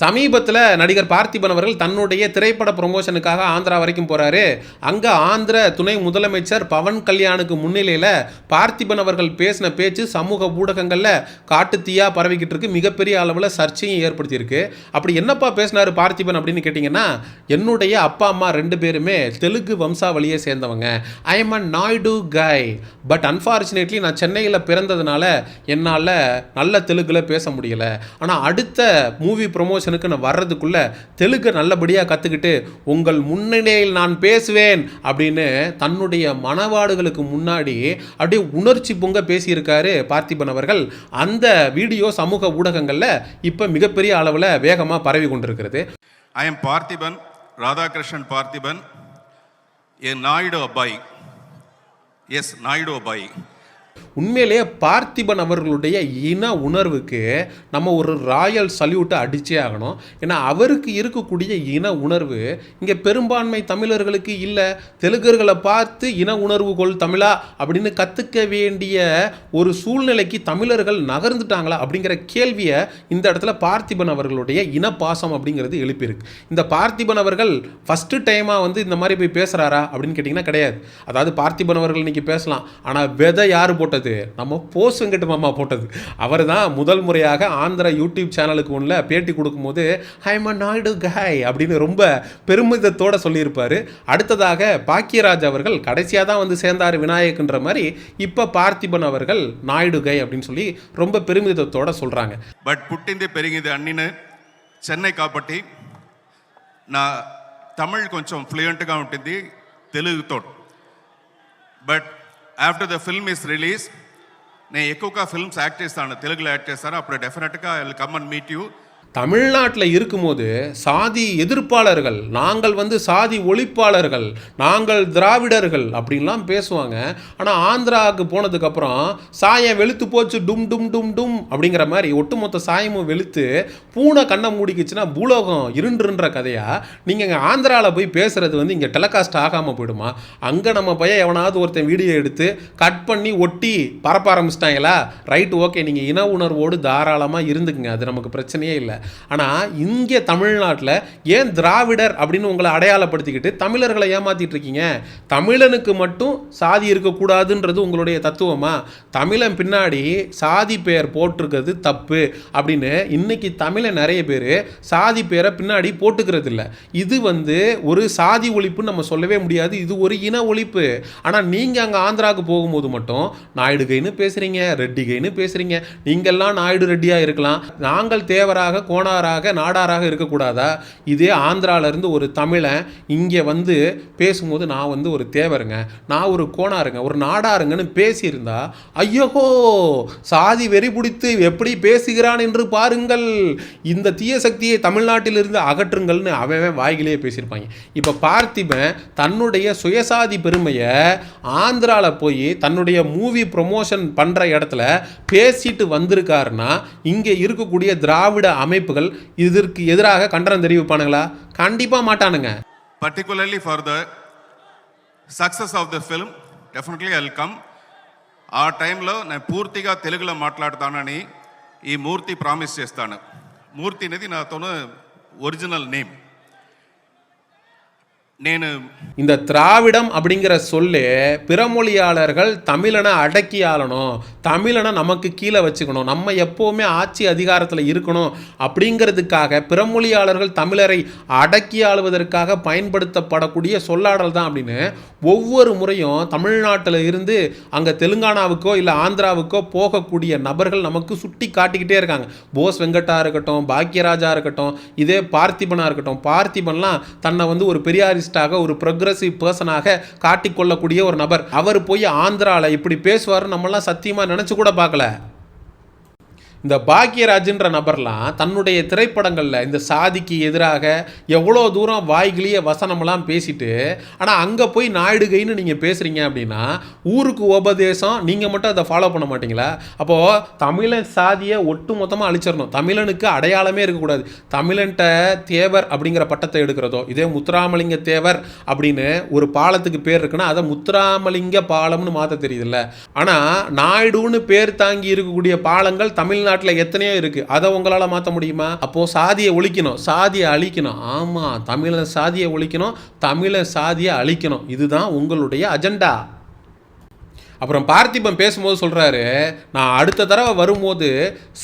சமீபத்தில் நடிகர் பார்த்திபன் அவர்கள் தன்னுடைய திரைப்பட ப்ரொமோஷனுக்காக ஆந்திரா வரைக்கும் போகிறாரு. அங்கே ஆந்திர துணை முதலமைச்சர் பவன் கல்யாணுக்கு முன்னிலையில் பார்த்திபன் அவர்கள் பேசின பேச்சு சமூக ஊடகங்களில் காட்டுத்தீயாக பரவிக்கிட்டு இருக்கு. மிகப்பெரிய அளவில் சர்ச்சையும் ஏற்படுத்தியிருக்கு. அப்படி என்னப்பா பேசினார் பார்த்திபன் அப்படின்னு கேட்டிங்கன்னா, என்னுடைய அப்பா அம்மா 2 பேருமே தெலுங்கு வம்சாவளியை சேர்ந்தவங்க. I am a Naidu guy, but unfortunately நான் சென்னையில் பிறந்ததுனால என்னால் நல்ல தெலுங்கில் பேச முடியல. ஆனால் அடுத்த மூவி ப்ரொமோஷன் நான் வர்றதுக்குள்ள தெலுங்கு நல்லபடியாக கற்றுக்கிட்டு உங்கள் முன்னிலையில் நான் பேசுவேன் அப்படின்னு தன்னுடைய மனவாடுகளுக்கு முன்னாடி அப்படியே உணர்ச்சி பொங்க பேசியிருக்காரு பார்த்திபன் அவர்கள். அந்த வீடியோ சமூக ஊடகங்களில் இப்போ மிகப்பெரிய அளவில் வேகமாக பரவி கொண்டிருக்கிறது. I am Parthiban, Radhakrishnan Parthiban, a Naidu Abai. Yes, Naidu Abai. உண்மையிலேயே பார்த்திபன் அவர்களுடைய இன உணர்வுக்கு நம்ம ஒரு ராயல் சல்யூட்டை அடிச்சே ஆகணும். ஏன்னா அவருக்கு இருக்கக்கூடிய இன உணர்வு இங்கே பெரும்பான்மை தமிழர்களுக்கு இல்லை. தெலுங்கர்களை பார்த்து இன உணர்வு கொள் தமிழா அப்படின்னு கற்றுக்க வேண்டிய ஒரு சூழ்நிலைக்கு தமிழர்கள் நகர்ந்துட்டாங்களா அப்படிங்கிற கேள்வியை இந்த இடத்துல பார்த்திபன் அவர்களுடைய இனப்பாசம் அப்படிங்கிறது எழுப்பியிருக்கு. இந்த பார்த்திபன் அவர்கள் ஃபஸ்ட்டு டைமாக இந்த மாதிரி போய் பேசுகிறாரா அப்படின்னு கேட்டிங்கன்னா கிடையாது. அதாவது பார்த்திபன் அவர்கள் இன்றைக்கி பேசலாம், ஆனால் விதை யார் போட்டது? நம்ம போஸ் வெங்கட் மாமா போட்டது. அவர் தான் முதல் முறையாக ஆந்திரா யூடியூப் சேனலுக்கு ஒன்றில் பேட்டி கொடுக்கும்போது ஐ எம் அ நாயுடு கை அப்படின்னு ரொம்ப பெருமிதத்தோடு சொல்லியிருப்பார். அடுத்ததாக பாக்கியராஜ் அவர்கள் கடைசியாக தான் சேர்ந்தார் விநாயகன்ற மாதிரி இப்போ பார்த்திபன் அவர்கள் நாயுடு கை அப்படின்னு சொல்லி ரொம்ப பெருமிதத்தோடு சொல்கிறாங்க. பட் புட்டிந்து பெருகிது அண்ணின்னு சென்னை కాబట్టి నా తమిళ్ కొంచెం ఫ్లూయెంట్గా ఉంటుంది తెలుగుతో. But after the film is release నేను ఎక్కువగా ఫిల్మ్స్ యాక్ట్ చేస్తాను, తెలుగులో యాక్ట్ చేస్తాను. అప్పుడు డెఫినెట్గా I will come and meet you. தமிழ்நாட்டில் இருக்கும்போது சாதி எதிர்ப்பாளர்கள், நாங்கள் சாதி ஒழிப்பாளர்கள், நாங்கள் திராவிடர்கள் அப்படின்லாம் பேசுவாங்க. ஆனால் ஆந்திராவுக்கு போனதுக்கப்புறம் சாயம் வெளுத்து போச்சு டும் டும் டும் டும் அப்படிங்கிற மாதிரி ஒட்டுமொத்த சாயமும் வெளுத்து பூனை கண்ணை மூடிக்குச்சுன்னா பூலோகம் இருண்டுன்ற கதையாக நீங்கள் இங்கே ஆந்திராவில் போய் பேசுகிறது இங்கே டெலிகாஸ்ட் ஆகாமல் போயிடுமா? அங்கே நம்ம பையன் எவனாவது ஒருத்தன் வீடியோ எடுத்து கட் பண்ணி ஒட்டி பரப்ப ஆரம்பிச்சிட்டாங்களா? ரைட், ஓகே, நீங்கள் இன உணர்வோடு தாராளமாக இருந்துக்குங்க, அது நமக்கு பிரச்சனையே இல்லை. ஆனால் இங்கே தமிழ்நாட்டில் ஏன் திராவிடர் அப்படின்னு உங்களை அடையாளப்படுத்திக்கிட்டு தமிழர்களை ஏமாத்திட்டு இருக்கீங்க? தமிழனுக்கு மட்டும் சாதி இருக்கக்கூடாதுன்றது உங்களுடைய தத்துவமா? தமிழன் பின்னாடி சாதி பெயர் போட்டிருக்கிறது தப்பு அப்படின்னு இன்னைக்கு தமிழை நிறைய பேர் சாதி பெயரை பின்னாடி போட்டுக்கிறது இல்லை. இது ஒரு சாதி ஒழிப்புன்னு நம்ம சொல்லவே முடியாது, இது ஒரு இன ஒழிப்பு. ஆனால் நீங்கள் அங்கே ஆந்திராவுக்கு போகும்போது மட்டும் நாயுடு கைன்னு பேசுகிறீங்க, ரெட்டி கைன்னு பேசுகிறீங்க. நீங்கள்லாம் நாயுடு ரெட்டியாக இருக்கலாம், நாங்கள் தேவராக கோணாராக நாடாராக இருக்கக்கூடாதா? இதே ஆந்திராவிலேருந்து ஒரு தமிழன் இங்கே பேசும்போது நான் ஒரு தேவருங்க, நான் ஒரு கோணாருங்க, ஒரு நாடாருங்கன்னு பேசியிருந்தா ஐயோஹோ சாதி வெறி பிடித்து எப்படி பேசுகிறான் என்று பாருங்கள், இந்த தீய சக்தியை தமிழ்நாட்டிலிருந்து அகற்றுங்கள்னு அவன் வாய்கிலேயே பேசியிருப்பாங்க. இப்போ பார்த்திபன் தன்னுடைய சுயசாதி பெருமையை ஆந்திராவில் போய் தன்னுடைய மூவி ப்ரொமோஷன் பண்ணுற இடத்துல பேசிட்டு வந்திருக்காருன்னா இங்கே இருக்கக்கூடிய திராவிட அமைப்புகள் இதற்கு எதிராக கண்டனம் தெரிவிப்பானுங்களா? கண்டிப்பா மாட்டானுங்க. Particularly for the success of the film, definitely I'll come. ఆ టైంలో నేను పూర్తిగా తెలుగులో మాట్లాడతానని ఈ మూర్తి ప్రామిస్ చేస్తాను. మూర్తి అనేది నాతో ఒరిజినల్ నేమ్. இந்த திராவிடம் அப்படிங்கிற சொல்லு பிறமொழியாளர்கள் தமிழனை அடக்கி ஆளணும், தமிழனை நமக்கு கீழே வச்சுக்கணும், நம்ம எப்போவுமே ஆட்சி அதிகாரத்தில் இருக்கணும் அப்படிங்கிறதுக்காக பிறமொழியாளர்கள் தமிழரை அடக்கி ஆளுவதற்காக பயன்படுத்தப்படக்கூடிய சொல்லாடல் தான் அப்படின்னு ஒவ்வொரு முறையும் தமிழ்நாட்டில் இருந்து அங்கே தெலுங்கானாவுக்கோ இல்லை ஆந்திராவுக்கோ போகக்கூடிய நபர்கள் நமக்கு சுட்டி காட்டிக்கிட்டே இருக்காங்க. போஸ் வெங்கட்டா இருக்கட்டும், பாக்கியராஜா இருக்கட்டும், இதே பார்த்திபனா இருக்கட்டும். பார்த்திபன்லாம் தன்னை ஒரு பெரியாரிஸ்ட் ஒரு ப்ரோக்ரசிவ் பர்சனாக காட்டிக்கொள்ளக்கூடிய ஒரு நபர். அவர் போய் ஆந்திராவில் இப்படி பேசுவார் நம்மளாம் சத்தியமாக நினச்சி கூட பார்க்கல. இந்த பாக்கியராஜ்ன்ற நபர்லாம் தன்னுடைய திரைப்படங்களில் இந்த சாதிக்கு எதிராக எவ்வளோ தூரம் வாய்கிளிய வசனமெல்லாம் பேசிட்டு, ஆனால் அங்கே போய் நாயுடுகைன்னு நீங்கள் பேசுகிறீங்க அப்படின்னா ஊருக்கு உபதேசம், நீங்கள் மட்டும் அதை ஃபாலோ பண்ண மாட்டீங்களா? அப்போது தமிழன் சாதியை ஒட்டு மொத்தமாக அழிச்சிடணும், தமிழனுக்கு அடையாளமே இருக்கக்கூடாது. தமிழன்ட்ட தேவர் அப்படிங்கிற பட்டத்தை எடுக்கிறதோ, இதே முத்துராமலிங்க தேவர் அப்படின்னு ஒரு பாலத்துக்கு பேர் இருக்குன்னா அதை முத்துராமலிங்க பாலம்னு மாற்ற தெரியுதுல்ல. ஆனால் நாயுடுன்னு பேர் தாங்கி இருக்கக்கூடிய பாலங்கள் தமிழ்நாடு தமிழ்நாட்டில் எத்தனையோ இருக்குது, அதை உங்களால் மாற்ற முடியுமா? அப்போது சாதியை ஒழிக்கணும், சாதியை அழிக்கணும். ஆமாம், தமிழன் சாதியை ஒழிக்கணும், தமிழன் சாதியை அழிக்கணும். இதுதான் உங்களுடைய அஜெண்டா. அப்புறம் பார்த்திபன் பேசும்போது சொல்கிறாரு, நான் அடுத்த தடவை வரும்போது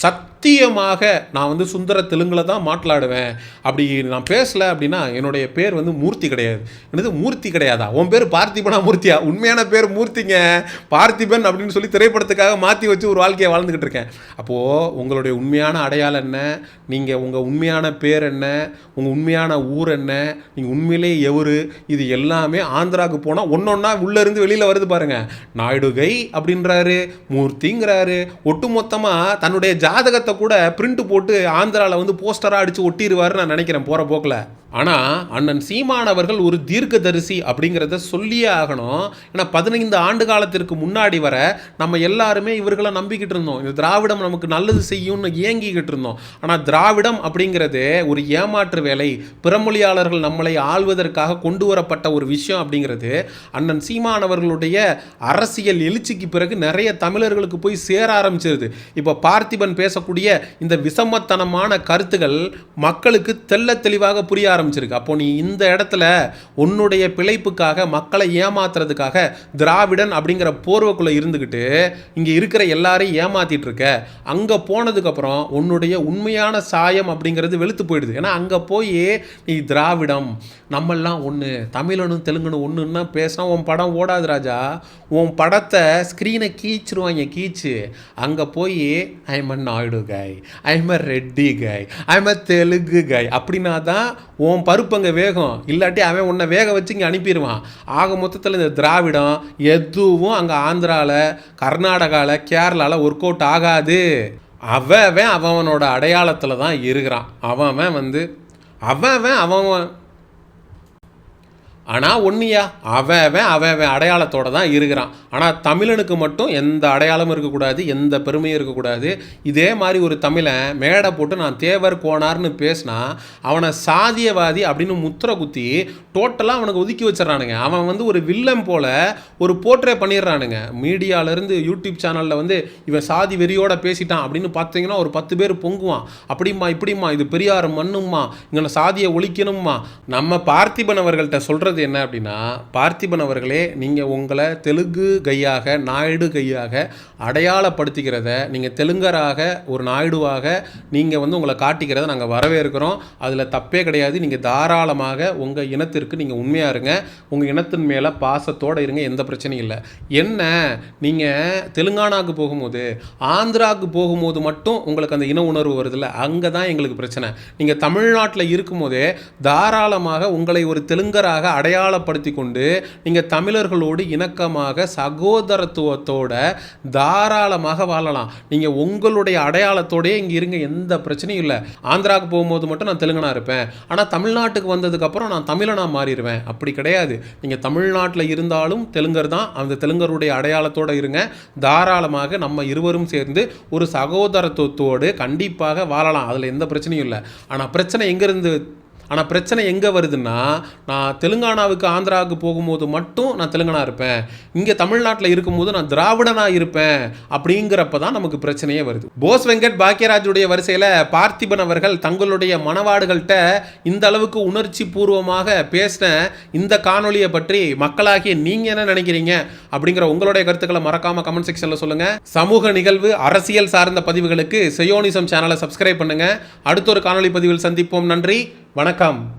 சத்தியமாக நான் வந்து சுந்தர தெலுங்கில் தான் மாట్లాடுவேன். அப்படி நான் பேசலை அப்படின்னா என்னுடைய பேர் வந்து மூர்த்தி கிடையாது. என்னது மூர்த்தி கிடையாதா? உன் பேர் பார்த்திபனா மூர்த்தியா? உண்மையான பேர் மூர்த்திங்க. பார்த்திபன் அப்படின்னு சொல்லி திரைப்படத்துக்காக மாற்றி வச்சு ஒரு வாழ்க்கையை வாழ்ந்துக்கிட்டு இருக்கேன். அப்போது உங்களுடைய உண்மையான அடையாளம் என்ன? நீங்கள் உங்கள் உண்மையான பேர் என்ன? உங்கள் உண்மையான ஊர் என்ன? நீங்கள் உண்மையிலே எவரு? இது எல்லாமே ஆந்திராவுக்கு போனால் ஒன்றொன்னா உள்ளேருந்து வெளியில் வருது பாருங்கள். நாயுடுகை அப்படின்றாரு, மூர்த்திங்கிறாரு. ஒட்டு மொத்தமாக தன்னுடைய ஜாதகத்தை கூட பிரிண்ட் போட்டு ஆந்திராவில் வந்து போஸ்டராக அடித்து ஒட்டிடுவார் நான் நினைக்கிறேன் போகிற போக்கில். ஆனால் அண்ணன் சீமான் அவர்கள் ஒரு தீர்க்கதரிசி அப்படிங்கிறத சொல்லியே ஆகணும். ஏன்னா 15 ஆண்டு காலத்திற்கு முன்னாடி வர நம்ம எல்லாருமே இவர்களை நம்பிக்கிட்டு இருந்தோம். இந்த திராவிடம் நமக்கு நல்லது செய்யும்னு ஏங்கிக்கிட்டு இருந்தோம். ஆனால் திராவிடம் அப்படிங்கிறது ஒரு ஏமாற்று வேலை, பிறமொழியாளர்கள் நம்மளை ஆள்வதற்காக கொண்டு வரப்பட்ட ஒரு விஷயம் அப்படிங்கிறது அண்ணன் சீமான் அவர்களுடைய அரசியல் எழுச்சிக்கு பிறகு நிறைய தமிழர்களுக்கு போய் சேர ஆரம்பிச்சிருது. இப்போ பார்த்திபன் பேசக்கூடிய இந்த விஷமத்தனமான கருத்துகள் மக்களுக்கு தெள்ள தெளிவாக புரிய ஆரம்பிச்சிருக்கு. அப்போ நீ இந்த இடத்துல உன்னுடைய பிழைப்புக்காக மக்களை ஏமாத்துறதுக்காக திராவிடன் அப்படிங்கிற போர்வைக்குள்ள இருந்துக்கிட்டு இங்க இருக்கிற எல்லாரையும் ஏமாத்திட்டு இருக்க. அங்க போனதுக்கு அப்புறம் உன்னுடைய உண்மையான சாயம் அப்படிங்கிறது வெளுத்து போயிடுது. ஏன்னா அங்க போய் நீ திராவிடம் நம்மெல்லாம் ஒன்று, தமிழனும் தெலுங்கனும் ஒன்றுன்னா பேசினா உன் படம் ஓடாது ராஜா. உன் படத்தை ஸ்க்ரீனை கீச்சிருவாங்க, கீச்சு. அங்கே போய் ஐம் அ நாயுடு காய், ஐம் அ ரெட்டி காய், ஐம் அ தெலுங்கு காய் அப்படின்னா தான் உன் பருப்பு அங்கே வேகம். இல்லாட்டி அவன் உன்னை வேக வச்சு இங்கே அனுப்பிடுவான். ஆக மொத்தத்தில் இந்த திராவிடம் எதுவும் அங்கே ஆந்திராவில், கர்நாடகாவில், கேரளாவில் ஒர்க் அவுட் ஆகாது. அவனோட அடையாளத்தில் தான் இருக்கிறான். அவன் ஆனால் ஒன்றியா அவன் அடையாளத்தோடு தான் இருக்கிறான். ஆனால் தமிழனுக்கு மட்டும் எந்த அடையாளமும் இருக்கக்கூடாது, எந்த பெருமையும் இருக்கக்கூடாது. இதே மாதிரி ஒரு தமிழன் மேடை போட்டு நான் தேவர் கோனார்னு பேசினா அவனை சாதியவாதி அப்படின்னு முத்திரை குத்தி டோட்டலாக அவனுக்கு ஒதுக்கி வச்சிடறானுங்க. அவன் வந்து ஒரு வில்லன் போல் ஒரு போர்ட்ரே பண்ணிடுறானுங்க. மீடியாவிலேருந்து யூடியூப் சேனலில் வந்து இவன் சாதி வெறியோடு பேசிட்டான் அப்படின்னு பார்த்தீங்கன்னா ஒரு 10 பேர் பொங்குவான். அப்படிம்மா இப்படிம்மா, இது பெரியார் மண்ணும்மா, இங்கே சாதியை ஒழிக்கணும்மா. நம்ம பார்த்திபன் அவர்கள்ட்ட சொல்கிறது என்ன அப்படின்னா, பார்த்திபன் அவர்களே, நீங்கள் உங்களை தெலுங்கு கையாக, நாயுடு கையாக அடையாளப்படுத்திக்கிறத, நீங்கள் தெலுங்கராக ஒரு நாயுடுவாக நீங்கள் வந்து உங்களை காட்டிக்கிறத நாங்கள் வரவேற்கிறோம். அதில் தப்பே கிடையாது. நீங்கள் தாராளமாக உங்கள் இனத்திற்கு நீங்கள் உண்மையாக இருங்க, உங்கள் இனத்தின் மேலே பாசத்தோடு இருங்க, எந்த பிரச்சனையும் இல்லை. என்ன நீங்கள் தெலுங்கானாவுக்கு போகும்போது, ஆந்திராவுக்கு போகும்போது மட்டும் உங்களுக்கு அந்த இன உணர்வு வருதில்ல, அங்கே தான் எங்களுக்கு பிரச்சனை. நீங்கள் தமிழ்நாட்டில் இருக்கும்போதே தாராளமாக உங்களை ஒரு தெலுங்கராக அடையாளப்படுத்தி கொண்டு நீங்கள் தமிழர்களோடு இணக்கமாக சகோதரத்துவத்தோட தாராளமாக வாழலாம். நீங்கள் உங்களுடைய அடையாளத்தோடயே இங்கே இருங்க, எந்த பிரச்சனையும் இல்லை. ஆந்திராவுக்கு போகும்போது மட்டும் நான் தெலுங்கனா இருப்பேன், ஆனால் தமிழ்நாட்டுக்கு வந்ததுக்கப்புறம் நான் தமிழனாக மாறிடுவேன். அப்படி கிடையாது. நீங்கள் தமிழ்நாட்டில் இருந்தாலும் தெலுங்கர் தான். அந்த தெலுங்கருடைய அடையாளத்தோடு இருங்க. தாராளமாக நம்ம இருவரும் சேர்ந்து ஒரு சகோதரத்துவத்தோடு கண்டிப்பாக வாழலாம். அதில் எந்த பிரச்சனையும் இல்லை. ஆனால் பிரச்சனை எங்கே வருதுன்னா, நான் தெலுங்கானாவுக்கு ஆந்திராவுக்கு போகும்போது மட்டும் நான் தெலுங்கனா இருப்பேன், இங்கே தமிழ்நாட்டில் இருக்கும்போது நான் திராவிடனாக இருப்பேன் அப்படிங்கிறப்ப தான் நமக்கு பிரச்சனையே வருது. போஸ் வெங்கட் பாக்கியராஜுடைய வரிசையில் பார்த்திபன் அவர்கள் தங்களுடைய மனவாடுகள்கிட்ட இந்த அளவுக்கு உணர்ச்சி பூர்வமாக பேசின இந்த காணொலியை பற்றி மக்களாகிய நீங்கள் என்ன நினைக்கிறீங்க அப்படிங்கிற உங்களுடைய கருத்துக்களை மறக்காமல் கமெண்ட் செக்ஷனில் சொல்லுங்கள். சமூக நிகழ்வு, அரசியல் சார்ந்த பதிவுகளுக்கு செயோனிசம் சேனலை சப்ஸ்கிரைப் பண்ணுங்கள். அடுத்த ஒரு காணொலி பதிவில் சந்திப்போம். நன்றி, வணக்கம்.